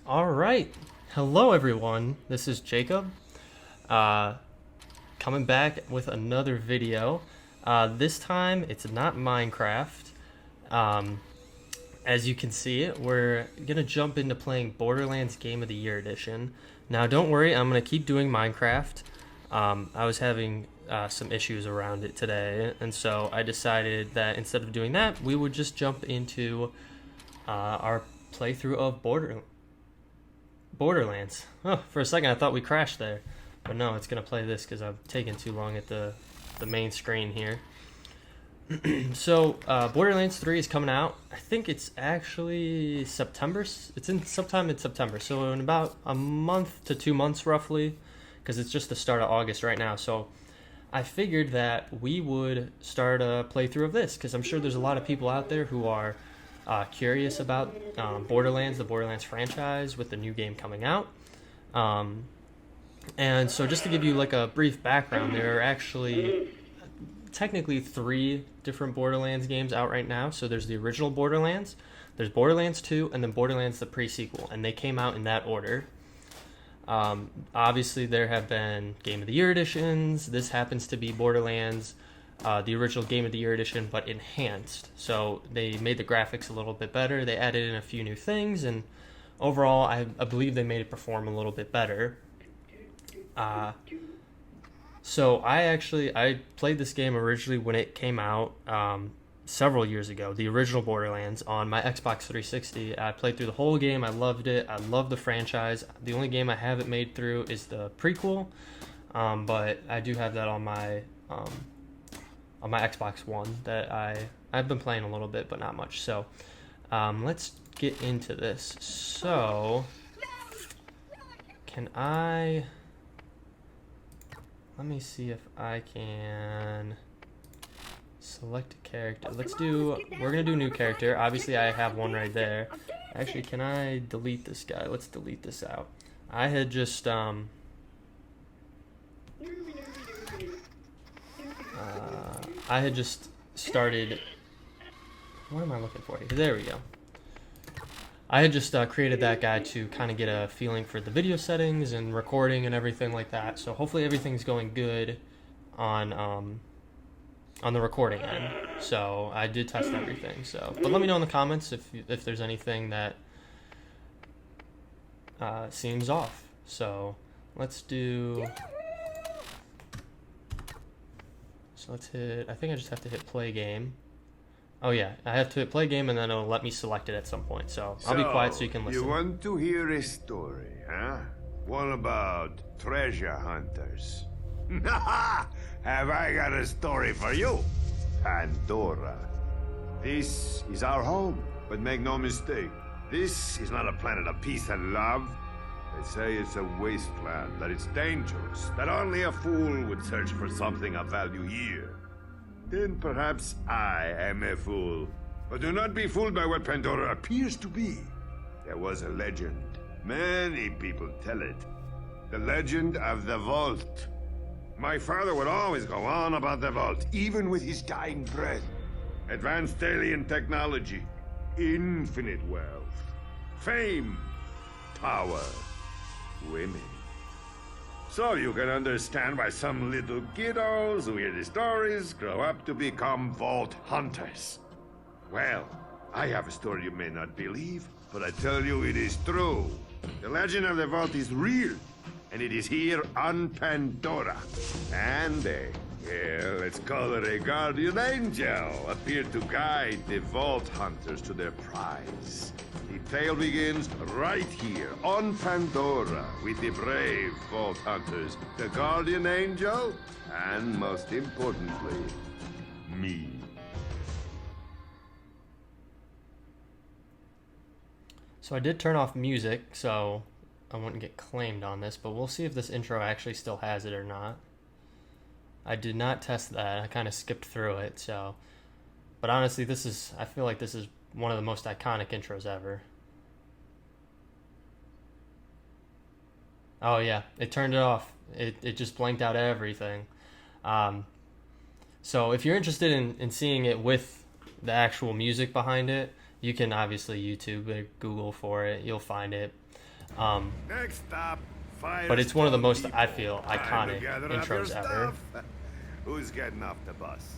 All right. Hello, everyone. This is Jacob, uh, coming back with another video. This time, it's not Minecraft. Um, as you can see, we're going to jump into playing Borderlands Game of the Year Edition. Now, don't worry, I'm going to keep doing Minecraft. I was having some issues around it today, and so I decided that instead of doing that, we would just jump into our playthrough of Borderlands. Oh, for a second I thought we crashed there. But no, it's going to play this because I'm taking too long at the main screen here. So, Borderlands 3 is coming out. I think it's actually September. It's in sometime in September. So in about a month to 2 months roughly. Because it's just the start of August right now. So I figured that we would start a playthrough of this. Because I'm sure there's a lot of people out there who are curious about Borderlands, the Borderlands franchise, with the new game coming out. And so just to give you like a brief background, there are actually technically 3 different Borderlands games out right now. So there's the original Borderlands, there's Borderlands 2, and then Borderlands the pre-sequel, and they came out in that order. Obviously there have been Game of the Year editions. This happens to be Borderlands the original Game of the Year edition, but enhanced. So they made the graphics a little bit better. They added in a few new things, and overall, I believe they made it perform a little bit better. So I played this game originally when it came out several years ago, the original Borderlands, on my Xbox 360. I played through the whole game. I loved it. I love the franchise. The only game I haven't made through is the prequel, but I do have that on my Xbox One that I've been playing a little bit, but not much. So let's get into this. So let me see if I can select a character. We're gonna do new character. Obviously I have one right there. Actually, can I delete this guy? Let's delete this out. I had just started. What am I looking for here? There we go. I had just created that guy to kind of get a feeling for the video settings and recording and everything like that. So hopefully everything's going good on the recording end. So I did test everything. So, but let me know in the comments if there's anything that seems off. So let's do. So let's hit. I think I just have to hit play game. Oh yeah, I have to hit play game, and then it'll let me select it at some point. So I'll be quiet so you can listen. You want to hear a story, huh? What about treasure hunters? Have I got a story for you? Pandora. This is our home, but make no mistake, this is not a planet of peace and love. They say it's a wasteland, that it's dangerous, that only a fool would search for something of value here. Then perhaps I am a fool. But do not be fooled by what Pandora appears to be. There was a legend. Many people tell it. The legend of the vault. My father would always go on about the vault, even with his dying breath. Advanced alien technology, infinite wealth, fame, power, women. So you can understand why some little kiddos who hear the stories grow up to become vault hunters. Well, I have a story you may not believe, but I tell you it is true. The legend of the vault is real, and it is here on Pandora. And let's call it a guardian angel, appeared to guide the vault hunters to their prize. The tale begins right here on Pandora with the brave vault hunters, the guardian angel, and most importantly, me. So I did turn off music, so I wouldn't get claimed on this, but we'll see if this intro actually still has it or not. I did not test that. I kind of skipped through it, so. But honestly, I feel like this is one of the most iconic intros ever. Oh yeah, it turned it off. It just blanked out everything. So if you're interested in seeing it with the actual music behind it, you can obviously YouTube it, Google for it. You'll find it. Next stop, But it's one of the most, Firestone I feel, Depot. Time to iconic gather up your intros ever. stuff. Who's getting off the bus?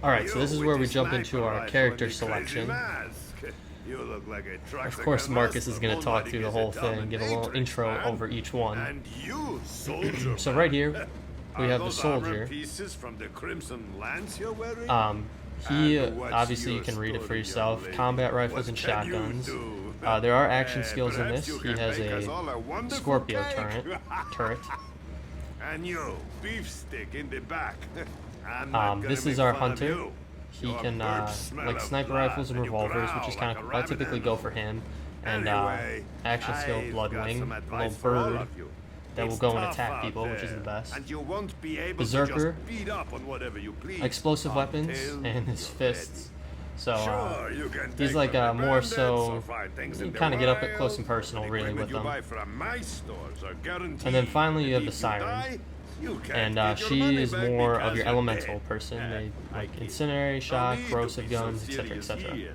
Alright, so You this is with where the we jump sniper into our rifle character and the crazy selection. mask. You look like a truck Of course, Marcus is going to talk through the whole thing and give a little intro man. over each one. And you, soldier. So man. right here, we Are have the those armor soldier. pieces from the Crimson Lance you're wearing? He, And what's obviously you your can read it for story, yourself. young lady? Combat rifles What and can you shotguns. do? There are action skills in Perhaps this. you He can has make us a all wonderful Scorpio cake. turret. And you, beefsteak in the back. I'm not gonna This make is our fun of hunter. you. He Your can birds smell like of sniper blood, rifles and and you revolvers, growl which is like kind a of I typically rabid go for him. And Anyway, action skill I've blood got wing, some a advice little for all bird of you. that will It's go and tough attack out people, which is there, the best. And you won't be able Berserker, to just beat up on whatever you please. Explosive weapons until and his you're fists. So Sure, you can he's take like from the more bandits so or find things you in the kind of get up wild. close and personal The really equipment with you them. buy from my stores are guaranteed. And then finally you have And the if siren. die, you can't And get your she money is back more of because your you're elemental dead. person. They like I incinerate, No shock, need to corrosive be so guns, etc., serious etc. here.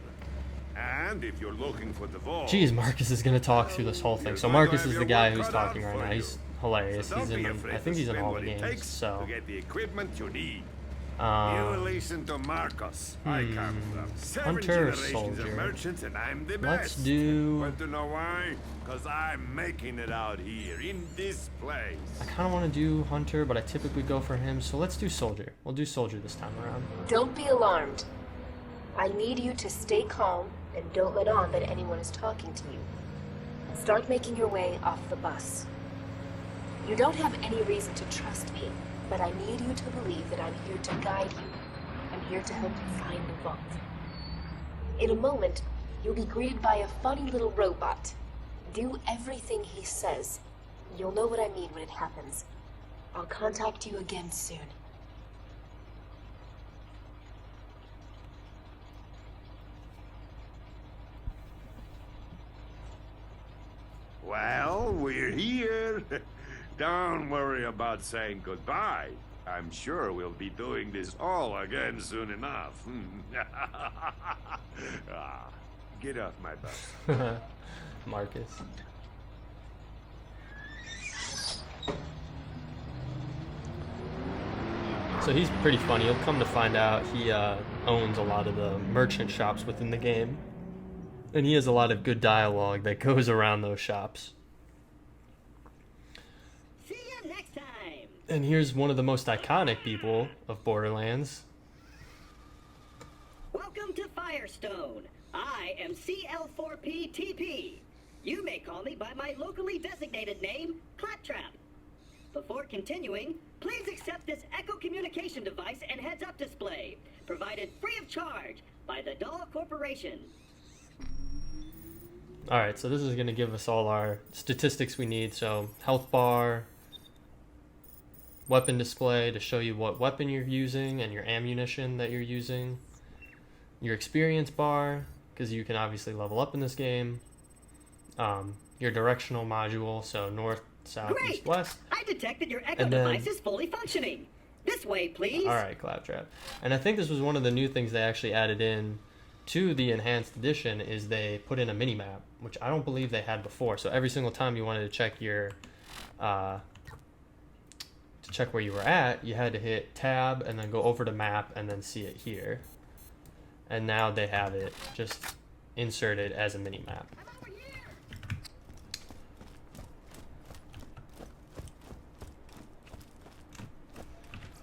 And if you're looking for the vault, Jeez, Marcus is gonna talk through this whole thing. you're So going to Marcus have is the your guy work who's cut out talking right for now. you. He's hilarious. So He's don't in be them. afraid I think to he's in spend all what the it games. takes So to get the equipment you need. You um, listen to Marcos. I come from 7 Hunter or generations soldier? of merchants, and I'm the Let's best. do. Want to know why? Because I'm making it out here in this place. I kind of want to do hunter, but I typically go for him. So let's do soldier. We'll do soldier this time around. Don't be alarmed. I need you to stay calm and don't let on that anyone is talking to you. Start making your way off the bus. You don't have any reason to trust me, but I need you to believe that I'm here to guide you. I'm here to help you find the vault. In a moment, you'll be greeted by a funny little robot. Do everything he says. You'll know what I mean when it happens. I'll contact you again soon. Well, we're here. Don't worry about saying goodbye. I'm sure we'll be doing this all again soon enough. Get off my bus. Marcus. So he's pretty funny. You'll come to find out he owns a lot of the merchant shops within the game. And he has a lot of good dialogue that goes around those shops. See you next time. And here's one of the most iconic people of Borderlands. Welcome to Firestone. I am CL4PTP. You may call me by my locally designated name, Claptrap. Before continuing, please accept this Echo communication device and heads-up display, provided free of charge by the Dahl Corporation. Alright, so this is going to give us all our statistics we need. So, health bar, weapon display to show you what weapon you're using and your ammunition that you're using, your experience bar, because you can obviously level up in this game, your directional module, so north, south, Great! east, west. I detect that your Echo And then- device is fully functioning. This way, please. Alright, Claptrap. And I think this was one of the new things they actually added in to the enhanced edition is they put in a mini map, which I don't believe they had before. So every single time you wanted to check your to check where you were at, you had to hit tab and then go over to map and then see it here. And now they have it just inserted as a mini map.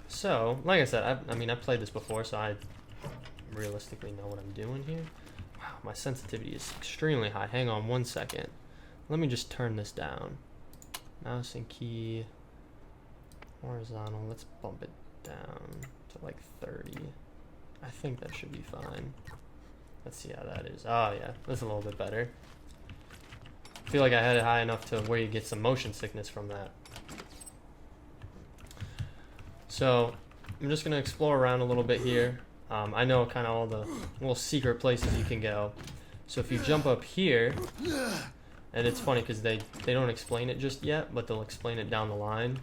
So, like I said, I mean, I've played this before, so I realistically know what I'm doing here. Wow, my sensitivity is extremely high. Hang on one second. Let me just turn this down. Mouse and key horizontal. Let's bump it down to like 30. I think that should be fine. Let's see how that is. Oh yeah, that's a little bit better. I feel like I had it high enough to where you get some motion sickness from that. So I'm just gonna explore around a little bit here. I know kind of all the little secret places you can go. So if you jump up here, and it's funny because they don't explain it just yet, but they'll explain it down the line.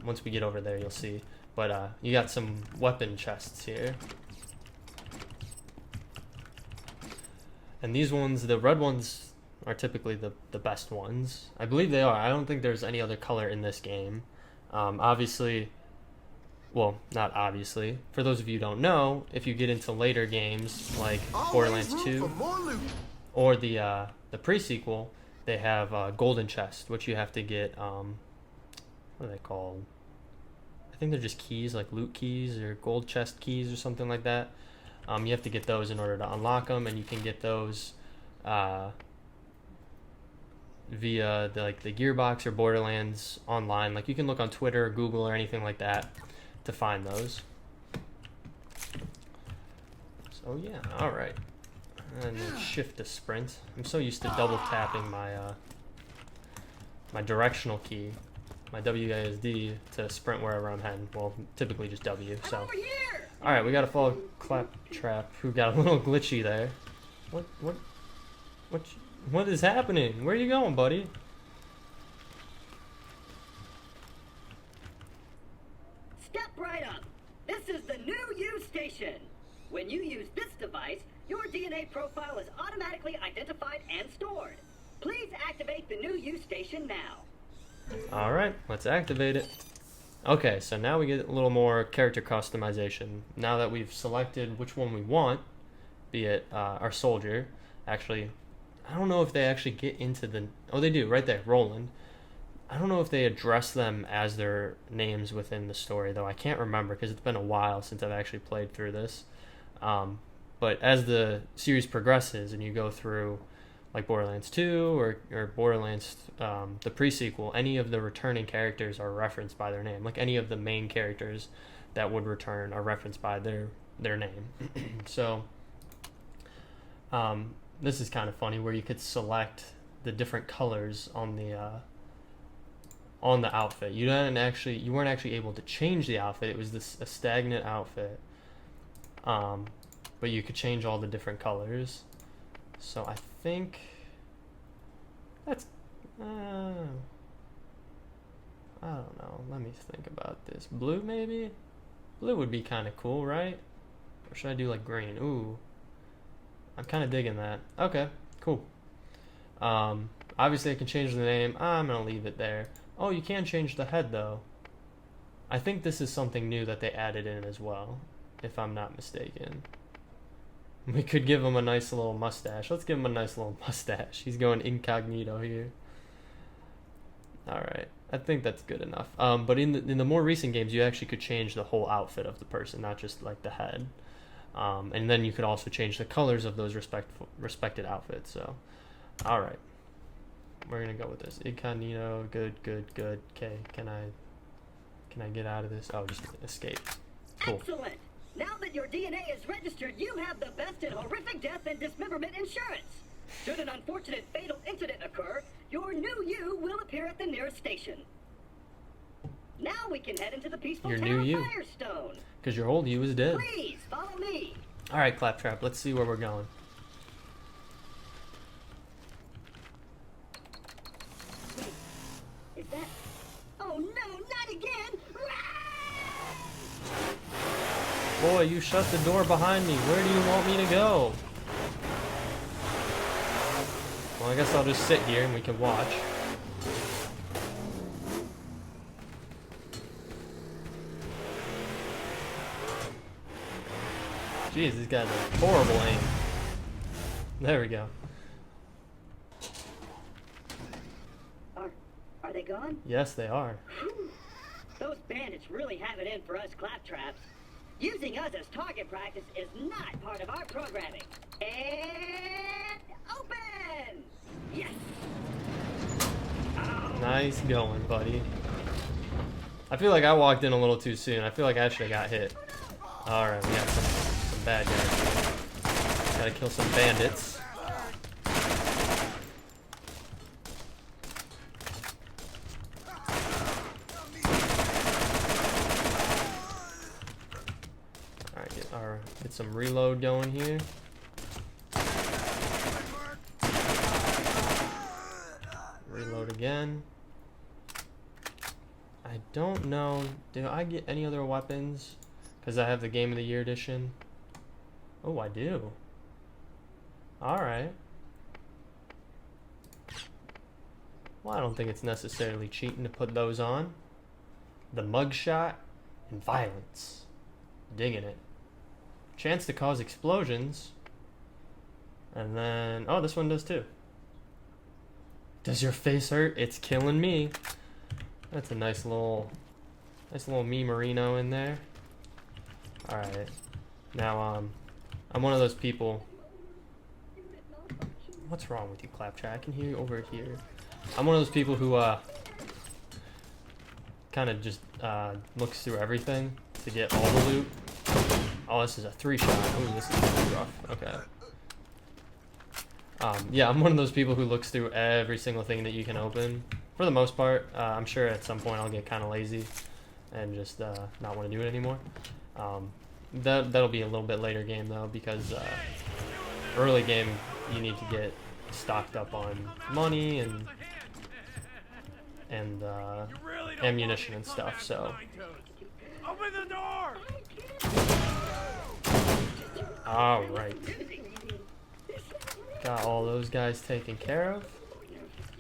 Once we get over there, you'll see. But you got some weapon chests here. And these ones, the red ones, are typically the best ones. I believe they are. I don't think there's any other color in this game. Obviously, well, not obviously. For those of you who don't know, if you get into later games like Borderlands 2 or the pre-sequel, they have golden chest, which you have to get. What are they called? I think they're just keys, like loot keys or gold chest keys or something like that. You have to get those in order to unlock them, and you can get those via the Gearbox or Borderlands online. Like you can look on Twitter or Google or anything like that to find those. So yeah, all right. And then shift to sprint. I'm so used to double tapping my my directional key, my WASD, to sprint wherever I'm heading. Well, typically just W. So, all right, we got to follow Claptrap, who got a little glitchy there. What is happening? Where are you going, buddy? Step right up. This is the new U station. When you use this device, your DNA profile is automatically identified and stored. Please activate the new U station now. All right, let's activate it. Okay, so now we get a little more character customization. Now that we've selected which one we want, be it our soldier. Actually, I don't know if they actually get into the... Oh, they do, right there, Roland. I don't know if they address them as their names within the story, though. I can't remember because it's been a while since I've actually played through this. But as the series progresses and you go through like Borderlands 2 or Borderlands the pre-sequel, any of the returning characters are referenced by their name. Like any of the main characters that would return are referenced by their name. So this is kind of funny where you could select the different colors on the outfit. You weren't actually able to change the outfit. It was a stagnant outfit. But you could change all the different colors. So I think that's I don't know. Let me think about this. Blue, maybe? Blue would be kind of cool, right? Or should I do like green? Ooh, I'm kind of digging that. Okay, cool. Obviously I can change the name. I'm gonna leave it there. Oh, you can change the head though. I think this is something new that they added in as well, if I'm not mistaken. We could give him a nice little mustache. Let's give him a nice little mustache. He's going incognito here. Alright, I think that's good enough. But in the more recent games, you actually could change the whole outfit of the person, not just like the head. And then you could also change the colors of those respected outfits. So, alright. We're going to go with this. Incognito, good. Okay, can I get out of this? Oh, just escape. Cool. Excellent! Now that your DNA is registered, you have the best in horrific death and dismemberment insurance. Should an unfortunate fatal incident occur, your new you will appear at the nearest station. Now we can head into the peaceful town of Firestone. Because your old you is dead. Please, follow me. Alright, Claptrap, let's see where we're going. Is that... Oh no, not again! Boy, you shut the door behind me. Where do you want me to go? Well, I guess I'll just sit here and we can watch. Jeez, these guys are horrible aim. There we go. Are they gone? Yes, they are. Those bandits really have it in for us claptraps. Using us as target practice is not part of our programming. And open! Yes! Oh. Nice going, buddy. I feel like I walked in a little too soon. I feel like I should have got hit. Alright, we got some bad guys here. Gotta kill some bandits. Get some reload going here. Reload again. I don't know. Do I get any other weapons? Because I have the Game of the Year edition. Oh, I do. Alright. Well, I don't think it's necessarily cheating to put those on. The mugshot and violence. Digging it. Chance to cause explosions. And then, oh, this one does too. Does your face hurt? It's killing me. That's a nice little me merino in there. All right. Now, I'm one of those people. What's wrong with you, Claptrap? I can hear you over here. I'm one of those people who kind of just looks through everything to get all the loot. Oh, this is a 3-shot. Ooh, this is pretty rough. Okay. Yeah, I'm one of those people who looks through every single thing that you can open. For the most part, I'm sure at some point I'll get kind of lazy and just not want to do it anymore. That'll be a little bit later game though, because early game you need to get stocked up on money and ammunition and stuff. So. Open the door! All right. Got all those guys taken care of.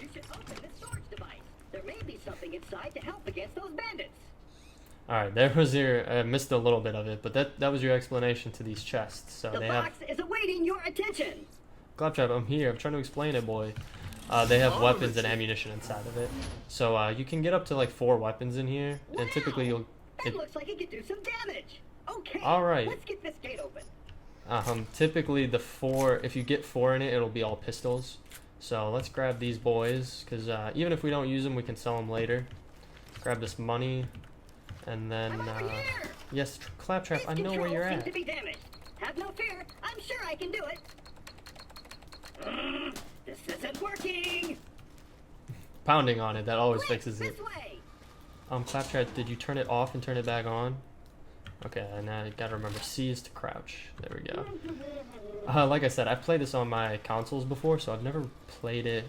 You should open the storage device. There may be something inside to help against those bandits. All right, there was your. I missed a little bit of it, but that was your explanation to these chests. So The they box have. is awaiting your attention. Claptrap, I'm here. I'm trying to explain it, boy. They have weapons and ammunition inside of it. So you can get up to like 4 weapons in here, and typically you'll. That looks like it could do some damage. Okay. All right. Let's get this gate open. Typically the 4, if you get 4 in it, it'll be all pistols. So let's grab these boys, because even if we don't use them, we can sell them later. Grab this money, and then, I'm over here. yes, Claptrap, I know where you're Seem at. to be damaged. Have no fear. I'm sure I can do it. This isn't working. Pounding on it, that always Quick, fixes it. this way. Claptrap, did you turn it off and turn it back on? Okay, and now you gotta remember C is to crouch. There we go. Like I said, I've played this on my consoles before, so I've never played it.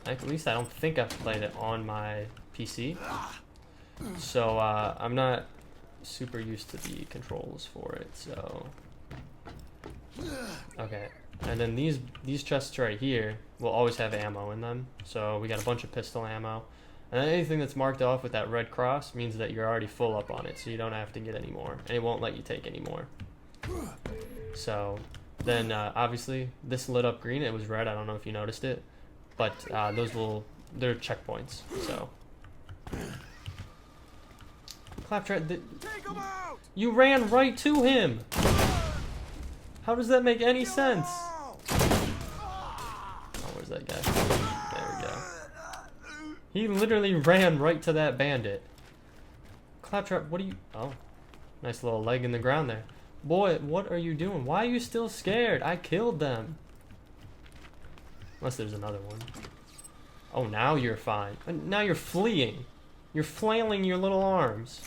At least I don't think I've played it on my PC. So I'm not super used to the controls for it. So okay, and then these chests right here will always have ammo in them. So we got a bunch of pistol ammo. And anything that's marked off with that red cross means that you're already full up on it, so you don't have to get any more, and it won't let you take any more. So then obviously this lit up green. It was red. I don't know if you noticed it, but they're checkpoints. So Claptrap, you ran right to him. How does that make any sense? Oh, where's that guy? There we go. He literally ran right to that bandit. Claptrap, what are you... Oh, nice little leg in the ground there. Boy, what are you doing? Why are you still scared? I killed them. Unless there's another one. Oh, now you're fine. Now you're fleeing. You're flailing your little arms.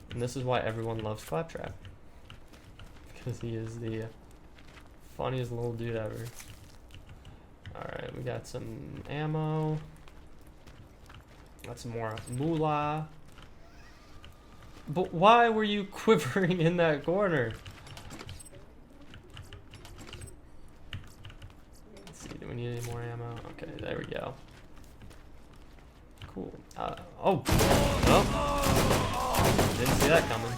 And this is why everyone loves Claptrap. Because he is the funniest little dude ever. Alright, we got some ammo. Got some more moolah. But why were you quivering in that corner? Let's see, do we need any more ammo? Okay, there we go. Cool. Oh! Didn't see that coming.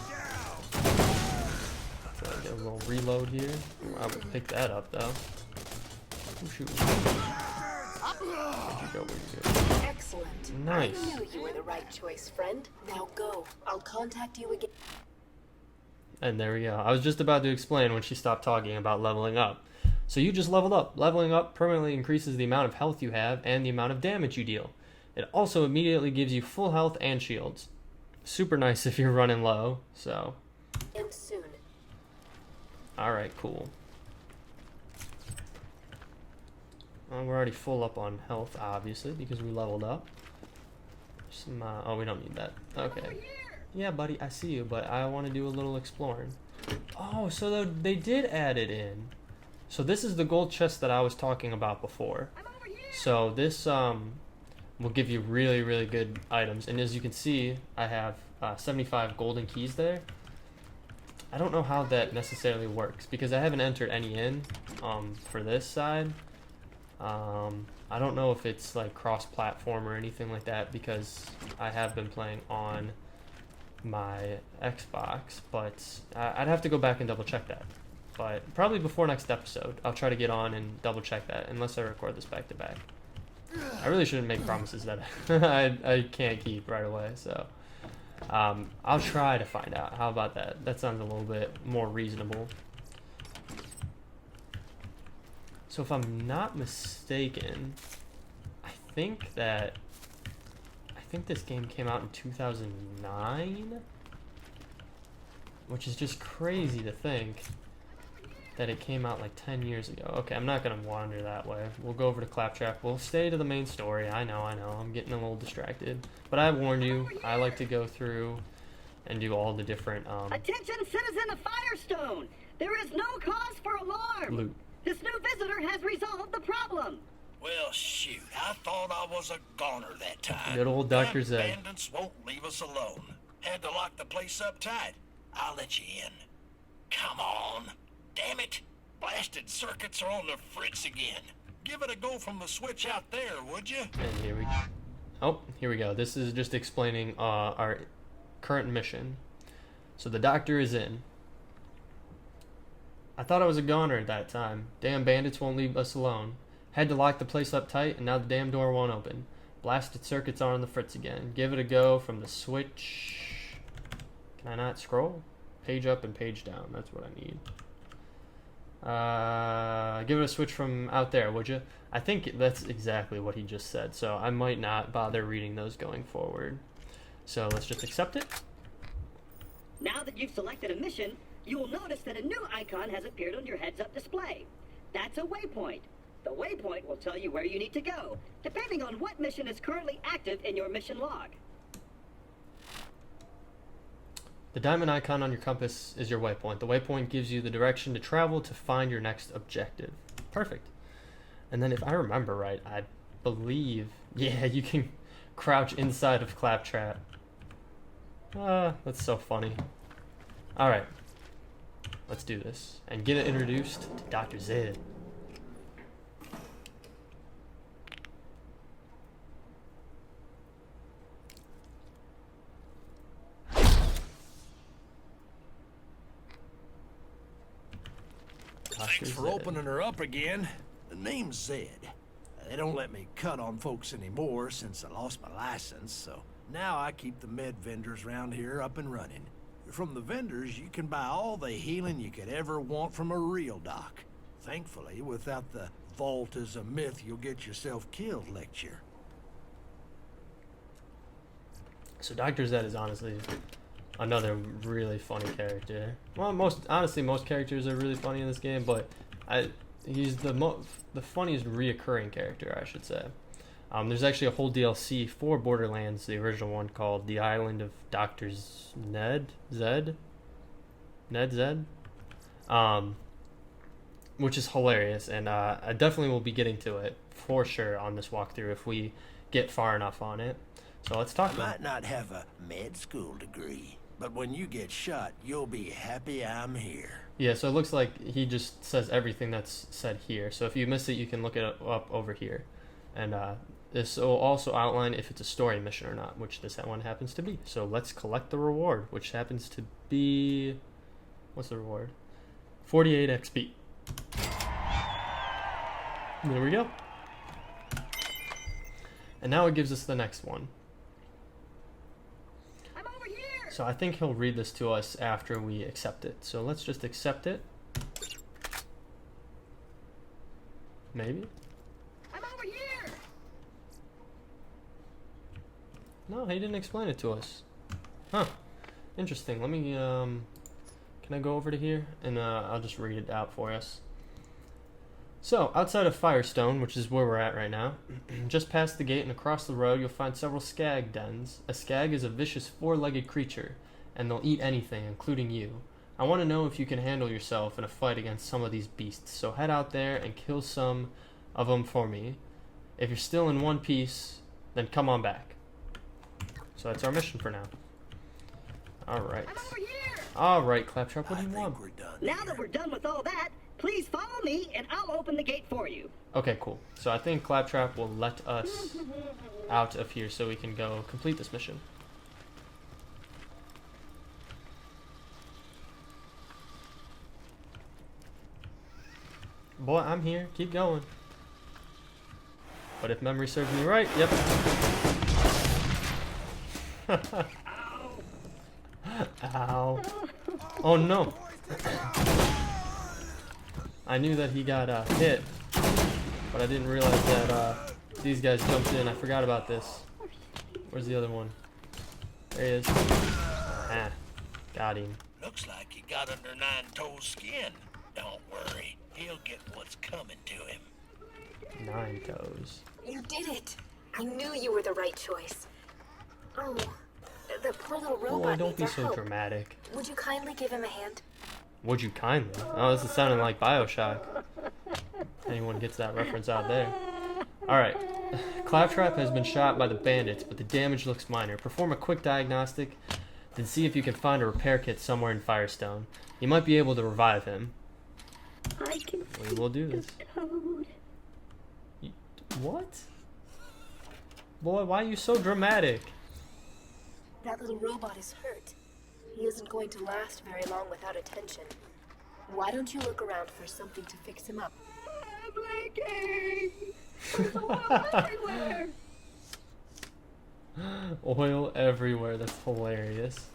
So I get a little reload here. I would pick that up though. Oh, shoot. Where'd you go? Excellent. Nice. I knew you were the right choice, friend. Now go. I'll contact you again. And there we go. I was just about to explain when she stopped talking about leveling up. So you just leveled up. Leveling up permanently increases the amount of health you have and the amount of damage you deal. It also immediately gives you full health and shields. Super nice if you're running low, so. And soon. Alright, cool. We're already full up on health, obviously, because we leveled up. Some, oh, we don't need that. Okay. Yeah, buddy, I see you, but I want to do a little exploring. Oh, so they did add it in. So this is the gold chest that I was talking about before. So this will give you really, really good items. And as you can see, I have 75 golden keys there. I don't know how that necessarily works because I haven't entered any in for this side. I don't know if it's like cross-platform or anything like that because I have been playing on my Xbox, but I'd have to go back and double check that. But probably before next episode, I'll try to get on and double check that unless I record this back to back. I really shouldn't make promises that I can't keep right away, so I'll try to find out. How about that? That sounds a little bit more reasonable. So if I'm not mistaken, I think this game came out in 2009, which is just crazy to think that it came out like 10 years ago. Okay, I'm not gonna wander that way. We'll go over to Claptrap. We'll stay to the main story. I know. I'm getting a little distracted, but I warned you. I like to go through and do all the different Attention, citizen of Firestone! There is no cause for alarm. loot. This new visitor has resolved the problem. Well, shoot, I thought I was a goner that time. Good old Dr. Them Zed. bandits won't leave us alone. Had to lock the place up tight. I'll let you in. Come on. Damn it. Blasted circuits are on the fritz again. Give it a go from the switch out there, would you? And here we go. This is just explaining our current mission. So the doctor is in. I thought I was a goner at that time. Damn bandits won't leave us alone. Had to lock the place up tight, and now the damn door won't open. Blasted circuits are on the fritz again. Give it a go from the switch. Can I not scroll? Page up and page down. That's what I need. Give it a switch from out there, would you? I think that's exactly what he just said, so I might not bother reading those going forward. So let's just accept it. Now that you've selected a mission, you will notice that a new icon has appeared on your heads-up display. That's a waypoint. The waypoint will tell you where you need to go, depending on what mission is currently active in your mission log. The diamond icon on your compass is your waypoint. The waypoint gives you the direction to travel to find your next objective. Perfect. And then if I remember right, I believe, yeah, you can crouch inside of Claptrap. That's so funny. Alright. Let's do this. And get introduced to Dr. Zed. Thanks for opening her up again. The name's Zed. They don't let me cut on folks anymore since I lost my license, so now I keep the med vendors around here up and running. From the vendors, you can buy all the healing you could ever want from a real doc. Thankfully, without the vault is a myth you'll get yourself killed lecture. So Dr. Zed is honestly another really funny character. Well, most characters are really funny in this game, but he's the funniest reoccurring character, I should say. There's actually a whole DLC for Borderlands, the original one, called The Island of Dr. Ned Zed, which is hilarious, and I definitely will be getting to it for sure on this walkthrough if we get far enough on it. So let's talk I about might not have a med school degree, but when you get shot, you'll be happy I'm here. Yeah, so it looks like he just says everything that's said here. So if you miss it, you can look it up over here. And this will also outline if it's a story mission or not, which this one happens to be. So let's collect the reward, which happens to be... What's the reward? 48 XP. There we go. And now it gives us the next one. I'm over here! So I think he'll read this to us after we accept it. So let's just accept it. Maybe? I'm over here! No, he didn't explain it to us. Huh. Interesting. Let me, can I go over to here? And I'll just read it out for us. So, outside of Firestone, which is where we're at right now, just past the gate and across the road, you'll find several skag dens. A skag is a vicious four-legged creature, and they'll eat anything, including you. I want to know if you can handle yourself in a fight against some of these beasts, so head out there and kill some of them for me. If you're still in one piece, then come on back. So that's our mission for now. Alright. I'm over here! Alright, Claptrap, what do you want? We're done Now here. that we're done with all that, Please follow me, and I'll open the gate for you. Okay, cool. So I think Claptrap will let us out of here so we can go complete this mission. Boy, I'm here. Keep going. But if memory serves me right, yep. Ow. Oh no. I knew that he got hit, but I didn't realize that these guys jumped in. I forgot about this. Where's the other one? There he is. Ah, got him. Looks like he got under Nine Toes' skin. Don't worry, he'll get what's coming to him. 9 Toes. You did it! I knew you were the right choice. Oh, the poor little robot Boy, don't needs be our so help. dramatic. Would you kindly give him a hand? Would you kindly? Oh, this is sounding like Bioshock. Anyone gets that reference out there. Alright. Claptrap has been shot by the bandits, but the damage looks minor. Perform a quick diagnostic, then see if you can find a repair kit somewhere in Firestone. You might be able to revive him. I can We will do this. code. What? Boy, why are you so dramatic? That little robot is hurt. He isn't going to last very long without attention. Why don't you look around for something to fix him up? Oil everywhere. That's hilarious.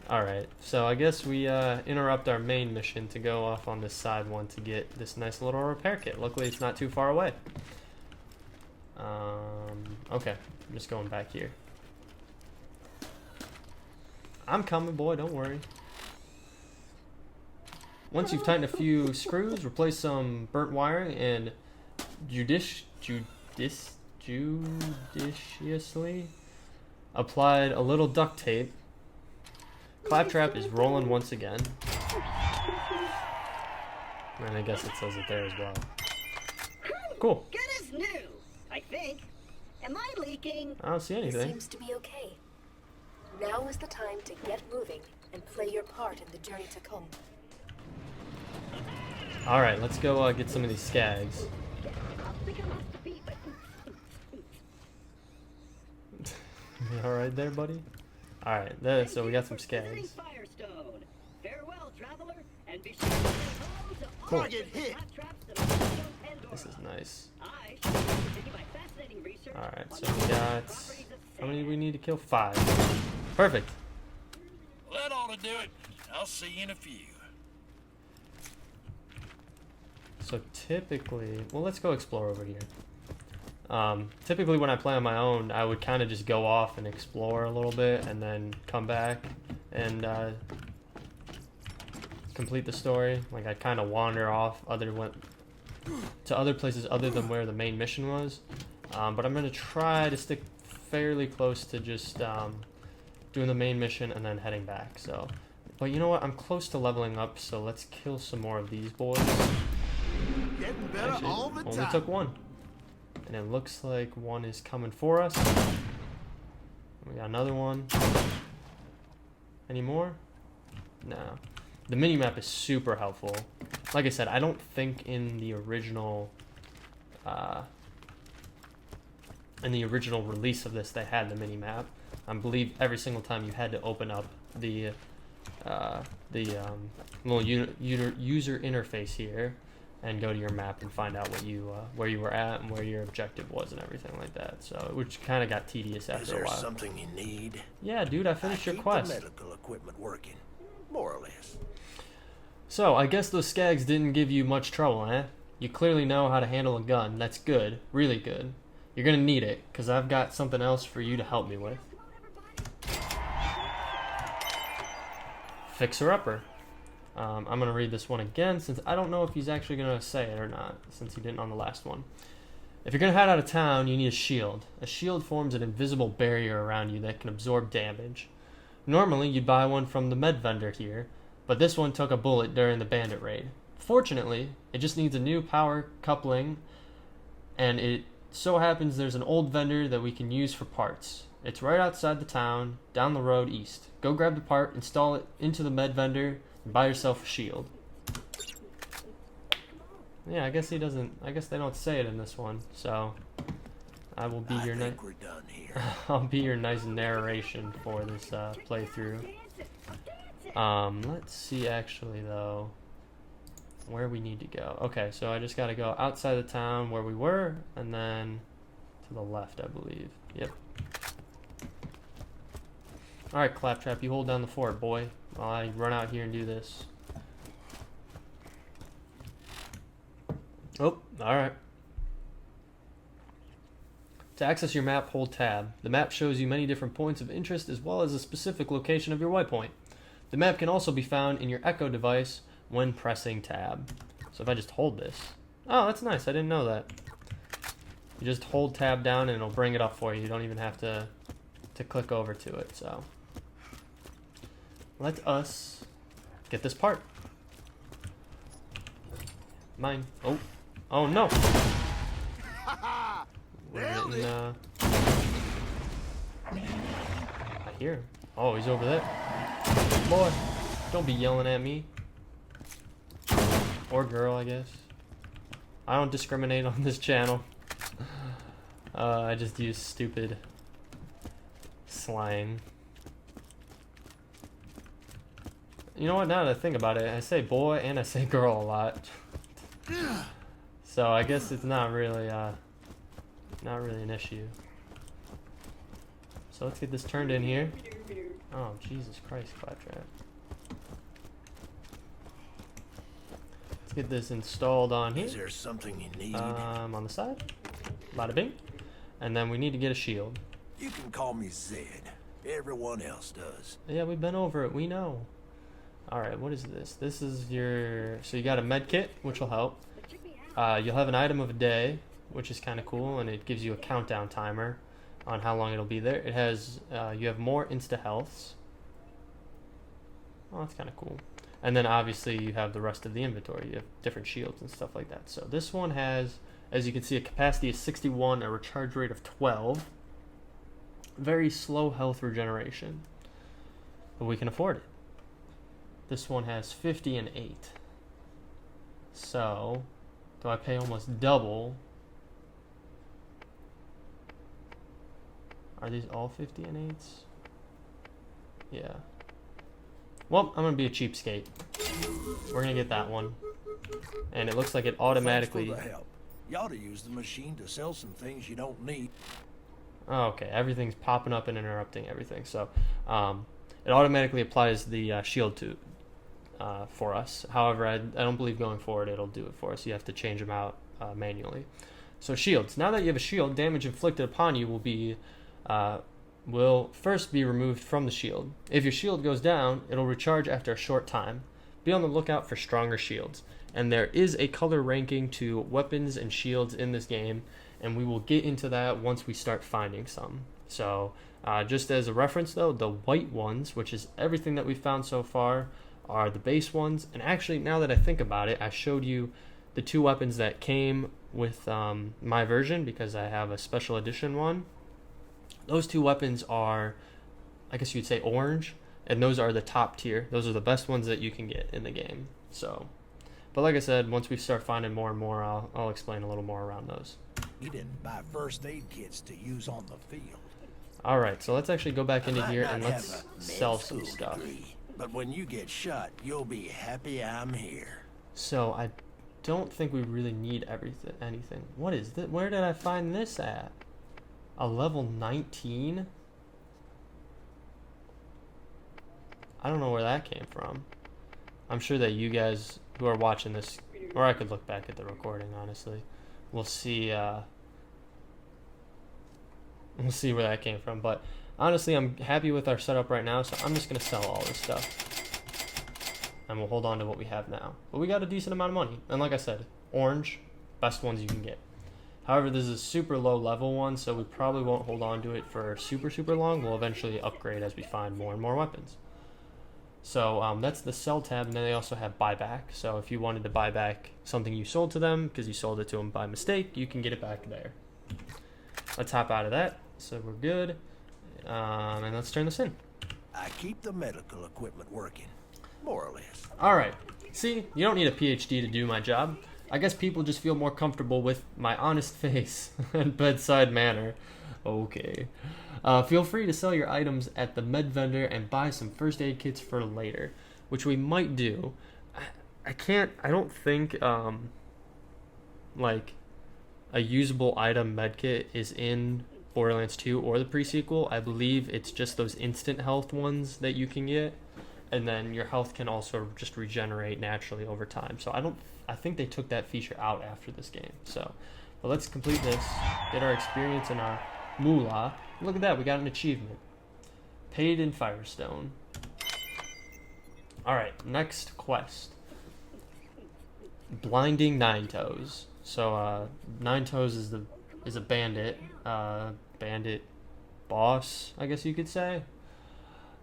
Alright, so I guess we interrupt our main mission to go off on this side one to get this nice little repair kit. Luckily, it's not too far away. Okay, I'm just going back here. I'm coming, boy, don't worry. Once you've tightened a few screws, replace some burnt wiring, and judiciously applied a little duct tape. Claptrap is rolling once again. And I guess it says it there as well. Cool. Good as new, I think. Am I leaking? I don't see He anything. seems to be okay. Now is the time to get moving and play your part in the journey to come. Alright, let's go get some of these skags. You alright there, buddy? Alright, so we got some skags. Firestone. Farewell, traveler, and be sure to say hello to all Cool. the Claptraps that are on Pandora. This is nice. I shall continue my fascinating research Alright, on so the we got... properties of How many do sand. we need to kill? 5. Perfect. Well, that ought to do it. I'll see you in a few. So typically... Well, let's go explore over here. Typically when I play on my own, I would kind of just go off and explore a little bit and then come back and complete the story. Like I'd kind of wander off to other places other than where the main mission was. But I'm going to try to stick fairly close to just doing the main mission and then heading back. So, but you know what? I'm close to leveling up, so let's kill some more of these boys. Getting better Actually, all the only time. took 1. And it looks like one is coming for us. We got another one. Any more? No. The minimap is super helpful. Like I said, I don't think in the original release of this they had the minimap. I believe every single time you had to open up the little user interface here and go to your map and find out what you where you were at and where your objective was and everything like that. So which kind of got tedious Is after a there while. something you need? Yeah, dude, I finished your keep quest. the medical equipment working, more or less. So I guess those skags didn't give you much trouble, eh? You clearly know how to handle a gun. That's good, really good. You're gonna need it, cause I've got something else for you to help me with. Fixer Upper. I'm going to read this one again since I don't know if he's actually going to say it or not, since he didn't on the last one. If you're going to head out of town, you need a shield. A shield forms an invisible barrier around you that can absorb damage. Normally, you'd buy one from the med vendor here, but this one took a bullet during the bandit raid. Fortunately, it just needs a new power coupling, and it so happens there's an old vendor that we can use for parts. It's right outside the town, down the road east. Go grab the part, install it into the med vendor, and buy yourself a shield. Yeah, I guess he doesn't. I guess they don't say it in this one. So I will be your think we're done here. I'll be your nice narration for this playthrough. Let's see actually though where we need to go. Okay, so I just got to go outside the town where we were, and then to the left, I believe. Yep. All right, Claptrap, you hold down the fort, boy, while I run out here and do this. Oh, all right. To access your map, hold tab. The map shows you many different points of interest as well as a specific location of your waypoint. The map can also be found in your Echo device when pressing tab. So if I just hold this. Oh, that's nice. I didn't know that. You just hold tab down and it'll bring it up for you. You don't even have to click over to it. So let us get this part. Mine. Oh. Oh no. We're getting, I hear him. Oh, he's over there. Boy, don't be yelling at me. Or girl, I guess. I don't discriminate on this channel. I just use stupid slang. You know what, now that I think about it, I say boy and I say girl a lot. So I guess it's not really an issue. So let's get this turned in here. Oh, Jesus Christ, Claptrap. Let's get this installed on here. Is there something you need? On the side. Bada bing. And then we need to get a shield. You can call me Zed. Everyone else does. Yeah, we've been over it. We know. Alright, what is this? This is your... So you got a med kit, which will help. You'll have an item of a day, which is kind of cool, and it gives you a countdown timer on how long it'll be there. It has... you have more insta-healths. Oh, that's kind of cool. And then obviously you have the rest of the inventory. You have different shields and stuff like that. So this one has, as you can see, a capacity of 61, a recharge rate of 12. Very slow health regeneration. But we can afford it. This one has 50 and 8. So, do I pay almost double? Are these all 50 and 8s? Yeah. Well, I'm going to be a cheapskate. We're going to get that one. And it looks like it automatically... Thanks for the help. You ought to use the machine to sell some things you don't need. Oh, okay, everything's popping up and interrupting everything. So, it automatically applies the shield to for us. However, I don't believe going forward it'll do it for us. You have to change them out manually. So shields. Now that you have a shield, damage inflicted upon you will first be removed from the shield. If your shield goes down, it'll recharge after a short time. Be on the lookout for stronger shields. And there is a color ranking to weapons and shields in this game, and we will get into that once we start finding some. So just as a reference though, the white ones, which is everything that we've found so far, are the base ones. And actually, now that I think about it, I showed you the two weapons that came with my version because I have a special edition one. Those two weapons are, I guess you'd say, orange, and those are the top tier. Those are the best ones that you can get in the game. So, but like I said, once we start finding more and more, I'll explain a little more around those. You didn't buy first aid kits to use on the field. All right, so let's actually go back into here and let's sell some stuff. But when you get shot, you'll be happy I'm here. So I don't think we really need anything. What is this? Where did I find this at? A level 19? I don't know where that came from. I'm sure that you guys who are watching this, or I could look back at the recording, honestly. We'll see where that came from. But honestly, I'm happy with our setup right now, so I'm just going to sell all this stuff. And we'll hold on to what we have now. But we got a decent amount of money. And like I said, orange, best ones you can get. However, this is a super low level one, so we probably won't hold on to it for super, super long. We'll eventually upgrade as we find more and more weapons. So that's the sell tab, and then they also have buyback. So if you wanted to buy back something you sold to them because you sold it to them by mistake, you can get it back there. Let's hop out of that. So we're good. And let's turn this in. I keep the medical equipment working, more or less. All right. See, you don't need a PhD to do my job. I guess people just feel more comfortable with my honest face and bedside manner. Okay. Feel free to sell your items at the med vendor and buy some first aid kits for later, which we might do. I don't think, like, a usable item med kit is in Borderlands 2 or the pre-sequel. I believe it's just those instant health ones that you can get, and then your health can also just regenerate naturally over time. So I think they took that feature out after this game. So, but let's complete this, get our experience and our moolah. Look at that, we got an achievement. Paid in Firestone. Alright, next quest. Blinding Nine Toes. So Nine Toes is a bandit. Bandit boss, I guess you could say.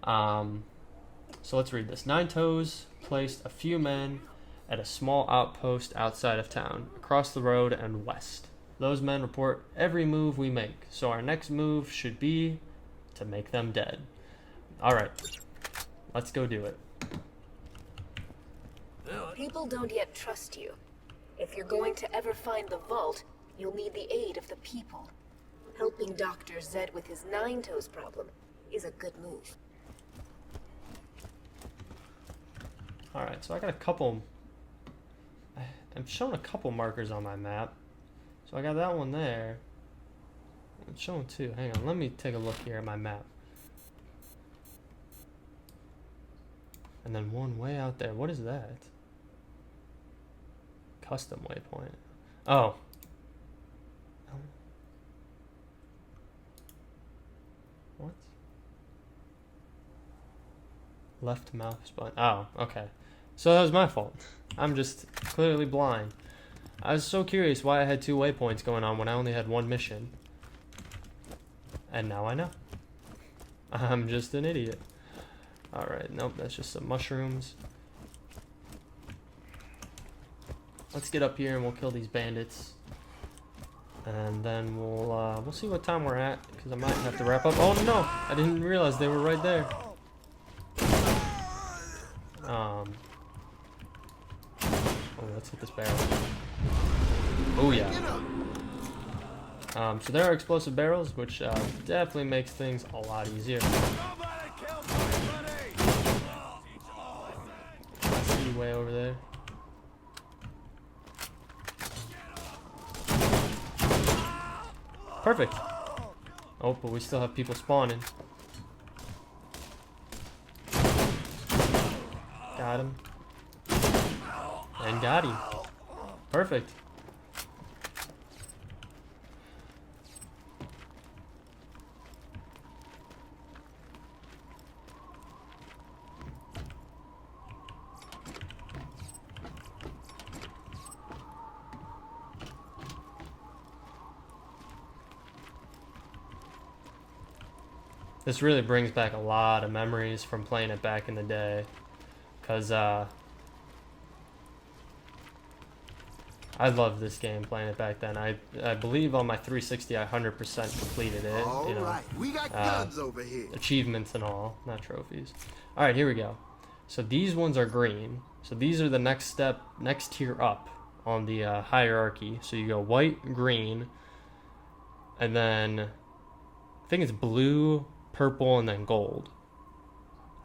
So let's read this. Nine Toes placed a few men at a small outpost outside of town, across the road and west. Those men report every move we make, so our next move should be to make them dead. Alright, let's go do it. People don't yet trust you. If you're going to ever find the vault, you'll need the aid of the people. Helping Dr. Zed with his Nine Toes problem is a good move. Alright, so I got a couple... I'm showing a couple markers on my map. So I got that one there. I'm showing two. Hang on, let me take a look here at my map. And then one way out there. What is that? Custom waypoint. Oh. What? Left mouse button. Oh, okay. So that was my fault. I'm just clearly blind. I was so curious why I had two waypoints going on when I only had one mission. And now I know. I'm just an idiot. Alright, nope, that's just some mushrooms. Let's get up here and we'll kill these bandits. And then we'll see what time we're at, because I might have to wrap up. Oh no! I didn't realize they were right there. Oh, let's hit this barrel. Oh yeah. So there are explosive barrels, which definitely makes things a lot easier. I see you way over there. Perfect. Oh, but we still have people spawning. Got him. And got him. Perfect. This really brings back a lot of memories from playing it back in the day, because I loved this game playing it back then. I believe on my 360 I 100% completed it. All you know, right, we got guns over here. Achievements and all, not trophies. All right, here we go. So these ones are green. So these are the next step, next tier up on the hierarchy. So you go white, green, and then I think it's blue, purple, and then gold.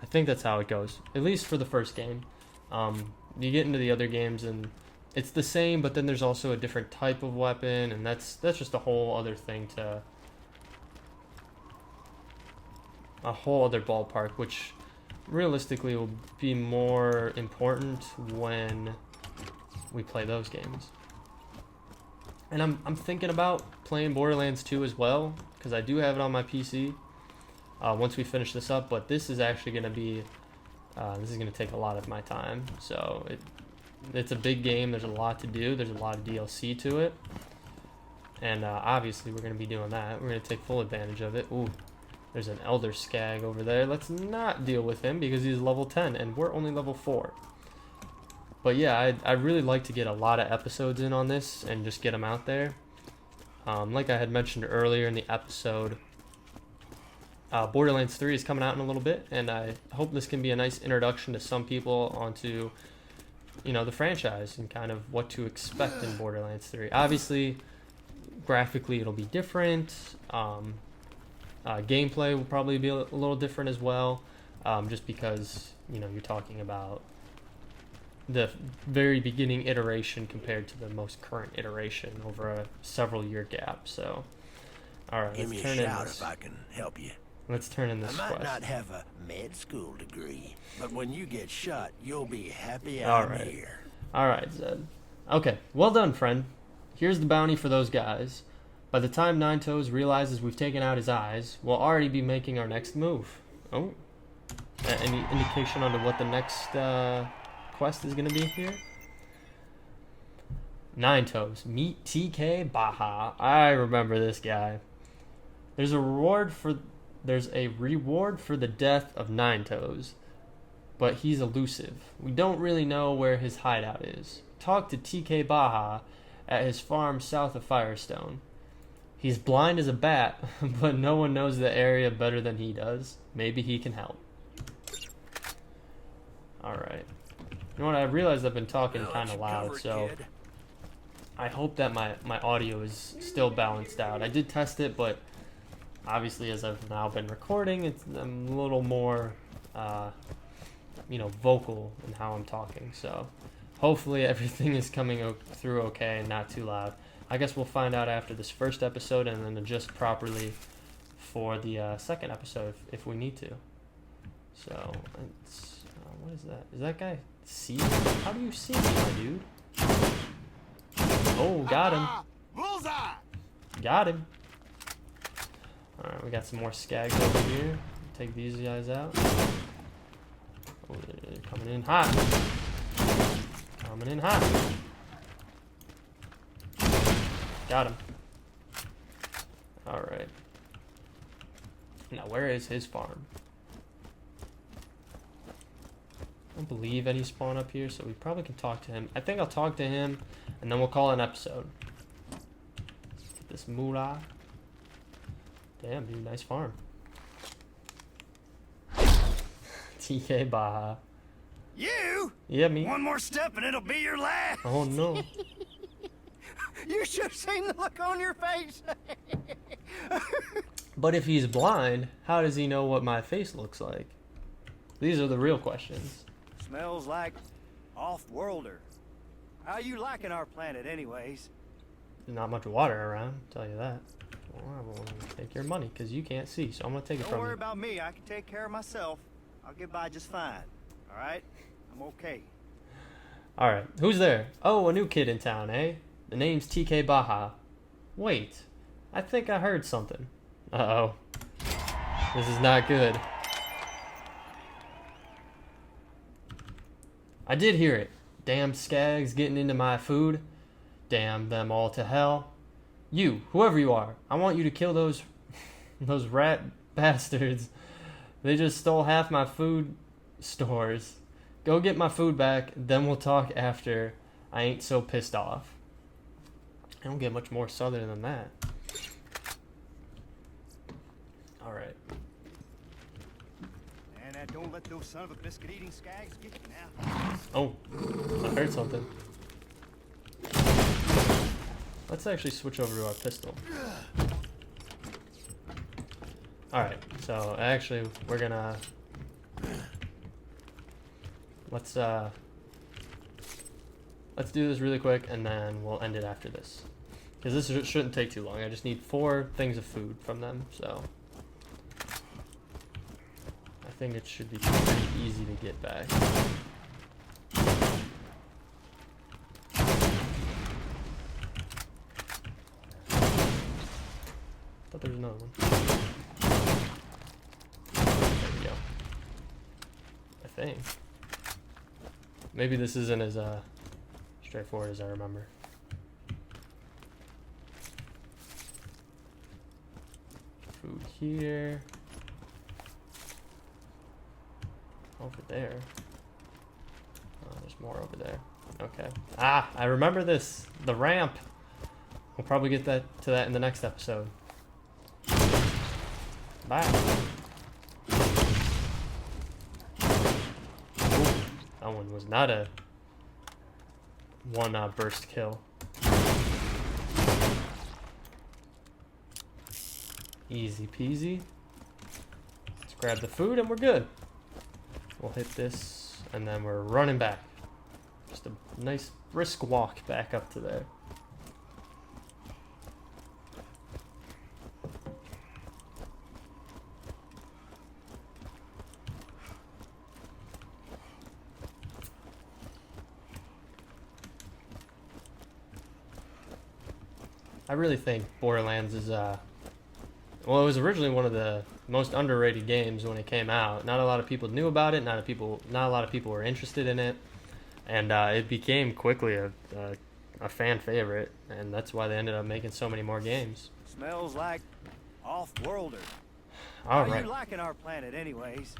I think that's how it goes, at least for the first game. You get into the other games and it's the same, but then there's also a different type of weapon, and that's just a whole other thing, to a whole other ballpark, which realistically will be more important when we play those games. And I'm thinking about playing Borderlands 2 as well, because I do have it on my PC once we finish this up, but this is actually going to be this is going to take a lot of my time. So it's a big game. There's a lot to do. There's a lot of DLC to it, and obviously we're going to be doing that. We're going to take full advantage of it. Ooh, there's an Elder Skag over there. Let's not deal with him because he's level 10 and we're only level 4. But yeah, I really like to get a lot of episodes in on this and just get them out there. Like I had mentioned earlier in the episode, Borderlands 3 is coming out in a little bit, and I hope this can be a nice introduction to some people onto you know, the franchise and kind of what to expect in Borderlands 3. Obviously, graphically it'll be different. Gameplay will probably be a little different as well, just because, you know, you're talking about the very beginning iteration compared to the most current iteration over a several year gap. So, all right, Give me let's a turn in shout this. if I can help you. Let's turn in I this might quest. not have a med school degree, but when you get shot, you'll be happy All I'm right. here. All right, Zed. Okay, well done, friend. Here's the bounty for those guys. By the time Nine Toes realizes we've taken out his eyes, we'll already be making our next move. Oh. Any indication on what the next quest is going to be here? Nine Toes. Meet TK Baha. I remember this guy. There's a reward for the death of Nine Toes, but he's elusive. We don't really know where his hideout is. Talk to TK Baha at his farm south of Firestone. He's blind as a bat, but no one knows the area better than he does. Maybe he can help. Alright. You know what, I realized I've been talking Well, kind of you loud, covered, so kid. I hope that my audio is still balanced out. I did test it, but obviously as I've now been recording, I'm a little more, you know, vocal in how I'm talking. So hopefully everything is coming through okay and not too loud. I guess we'll find out after this first episode and then adjust properly for the second episode if we need to. So, it's, what is that? Is that guy see me? How do you see me, my dude? Oh, got him. Bullseye! Got him. Alright, we got some more skags over here. Take these guys out. Oh, they're coming in hot. Coming in hot. Got him. Alright. Now, where is his farm? I don't believe any spawn up here, so we probably can talk to him. I think I'll talk to him, and then we'll call it an episode. Get this moolah. Damn, dude, nice farm. TK Baja. You? Yeah, me. One more step and it'll be your last. Oh, no. You should have seen the look on your face. But if he's blind, how does he know what my face looks like? These are the real questions. Smells like off-worlder. How you liking our planet anyways? There's not much water around, I'll tell you that. Well, I will take your money, because you can't see, so I'm going to take it Don't from worry you. about me, I can take care of myself. I'll get by just fine. Alright? I'm okay. Alright, who's there? Oh, a new kid in town, eh? The name's TK Baja. Wait, I think I heard something. Uh-oh. This is not good. I did hear it. Damn skags getting into my food. Damn them all to hell. You, whoever you are, I want you to kill those those rat bastards. They just stole half my food stores. Go get my food back, then we'll talk after I ain't so pissed off. I don't get much more southern than that. Alright. And don't let those son of a biscuit-eating skags get you now. Oh, I heard something. Let's actually switch over to our pistol. Alright, so actually we're gonna... Let's do this really quick and then we'll end it after this. Because this shouldn't take too long. I just need 4 things of food from them, so... I think it should be pretty easy to get back. Thought there was another one. There we go. I think. Maybe this isn't as straightforward as I remember. Food here. Over there. Oh, there's more over there. Okay. Ah, I remember this. The ramp. We'll probably get to that in the next episode. Bye. Ooh, that one was not a one burst kill. Easy peasy. Let's grab the food and we're good. We'll hit this and then we're running back. Just a nice brisk walk back up to there. I really think Borderlands is well, it was originally one of the most underrated games when it came out. Not a lot of people knew about it. Not a lot of people were interested in it, and it became quickly a fan favorite, and that's why they ended up making so many more games. Smells like off-worlder. All How right. you liking our planet anyways?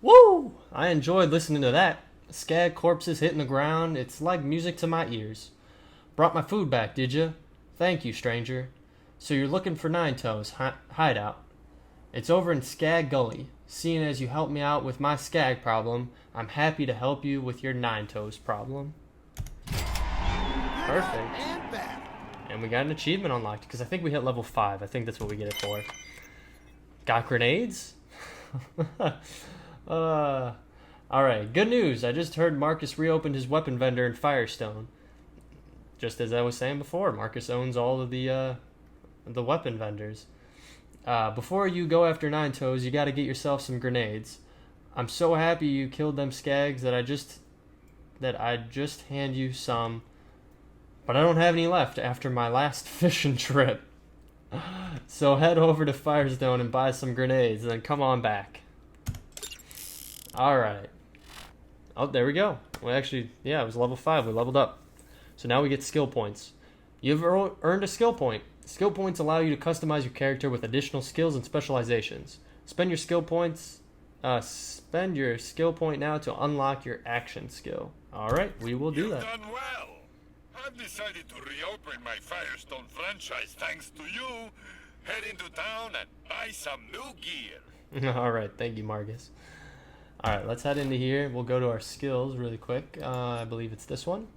Woo! I enjoyed listening to that. Scag corpses hitting the ground. It's like music to my ears. Brought my food back, did you? Thank you, stranger. So you're looking for Nine Toes hideout. It's over in Skag Gully. Seeing as you helped me out with my Skag problem, I'm happy to help you with your Nine Toes problem. Perfect. And we got an achievement unlocked because I think we hit level 5. I think that's what we get it for. Got grenades? Alright, good news. I just heard Marcus reopened his weapon vendor in Firestone. Just as I was saying before, Marcus owns all of the weapon vendors. Before you go after Nine Toes, you gotta get yourself some grenades. I'm so happy you killed them skags that I'd just hand you some, but I don't have any left after my last fishing trip. So head over to Firestone and buy some grenades, and then come on back. Alright. Oh, there we go. Well, actually, yeah, it was level 5. We leveled up. So now we get skill points. You've earned a skill point. Skill points allow you to customize your character with additional skills and specializations. Spend your skill point now to unlock your action skill. Alright, we will do that. You've done well. I've decided to reopen my Firestone franchise thanks to you. Head into town and buy some new gear. Alright, thank you, Marcus. Alright, let's head into here. We'll go to our skills really quick. I believe it's this one.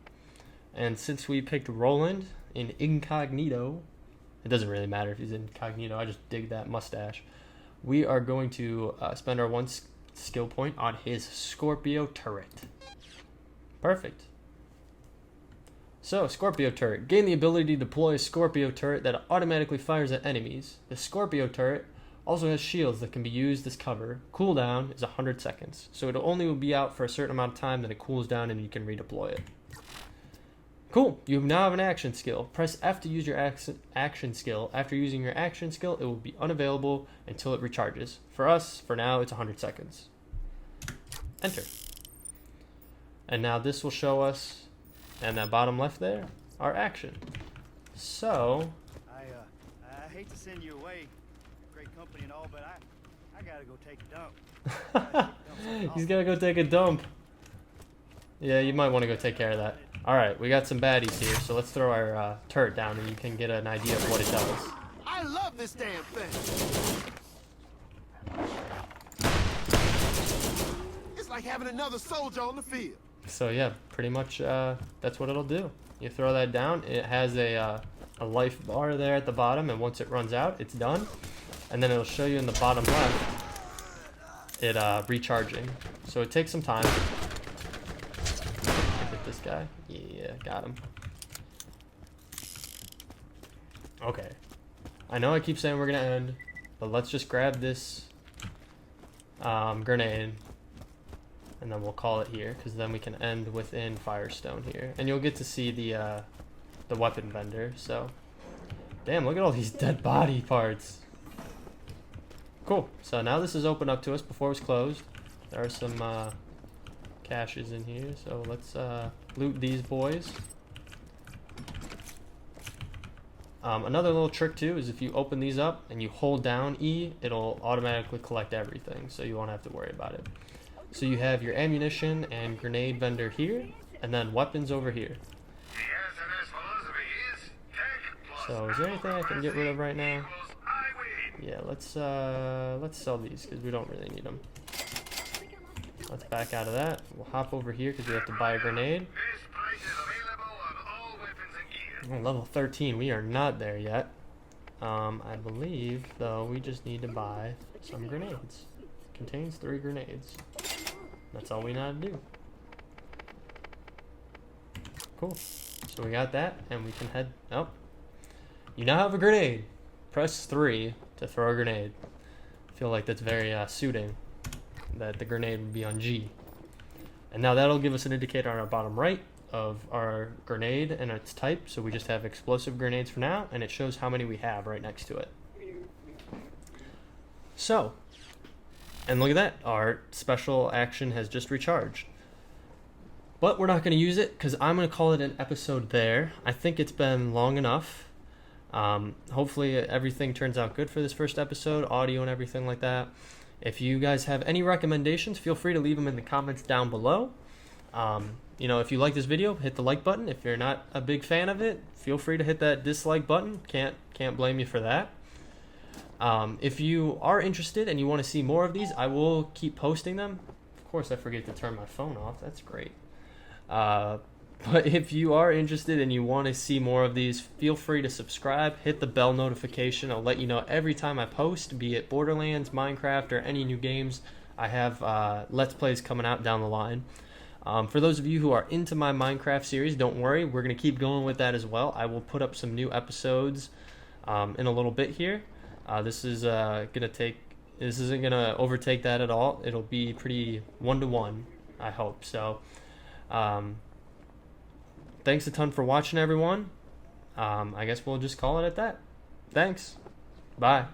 And since we picked Roland in Incognito, it doesn't really matter if he's incognito, I just dig that mustache. We are going to spend our one skill point on his Scorpio turret. Perfect. So, Scorpio turret. Gain the ability to deploy a Scorpio turret that automatically fires at enemies. The Scorpio turret also has shields that can be used as cover. Cooldown is 100 seconds. So it only will be out for a certain amount of time, then it cools down and you can redeploy it. Cool, you now have an action skill. Press F to use your action skill. After using your action skill, it will be unavailable until it recharges. For us, for now, it's 100 seconds. Enter. And now this will show us, and that bottom left there, our action. So... I hate to send you away. Great company and all, but I gotta go take a dump. He's gotta go take a dump. Yeah, you might want to go take care of that. Alright, we got some baddies here, so let's throw our turret down and you can get an idea of what it does. I love this damn thing. It's like having another soldier on the field. So yeah, pretty much that's what it'll do. You throw that down, it has a life bar there at the bottom, and once it runs out, it's done. And then it'll show you in the bottom left, it recharging. So it takes some time. Hit this guy. Yeah, got him. Okay. I know I keep saying we're gonna end, but let's just grab this grenade, and then we'll call it here, because then we can end within Firestone here, and you'll get to see the weapon vendor. So, damn, look at all these dead body parts. Cool. So now this is open up to us. Before it was closed. There are some caches in here, so let's loot these boys. Another little trick too is if you open these up and you hold down E, it'll automatically collect everything, so you won't have to worry about it. So you have your ammunition and grenade vendor here, and then weapons over here. So is there anything I can get rid of right now? Yeah, let's sell these because we don't really need them. Let's back out of that. We'll hop over here because we have to buy a grenade. Oh, level 13. We are not there yet. I believe, though, we just need to buy some grenades. Contains 3 grenades. That's all we know how to do. Cool. So we got that, and we can head... Oh. You now have a grenade. Press 3 to throw a grenade. I feel like that's very suiting. That the grenade would be on G. And now that'll give us an indicator on our bottom right of our grenade and its type. So we just have explosive grenades for now, and it shows how many we have right next to it. So, and look at that. Our special action has just recharged. But we're not going to use it because I'm going to call it an episode there. I think it's been long enough. Hopefully everything turns out good for this first episode, audio and everything like that. If you guys have any recommendations, feel free to leave them in the comments down below. You know, if you like this video, hit the like button. If you're not a big fan of it, feel free to hit that dislike button. Can't blame you for that. If you are interested and you want to see more of these, I will keep posting them. Of course, I forget to turn my phone off. That's great. But if you are interested and you want to see more of these, feel free to subscribe, hit the bell notification. I'll let you know every time I post, be it Borderlands, Minecraft, or any new games. I have Let's Plays coming out down the line. For those of you who are into my Minecraft series, don't worry, we're going to keep going with that as well. I will put up some new episodes in a little bit here. This isn't going to overtake that at all. It'll be pretty one-to-one, I hope. So, thanks a ton for watching, everyone. I guess we'll just call it at that. Thanks. Bye.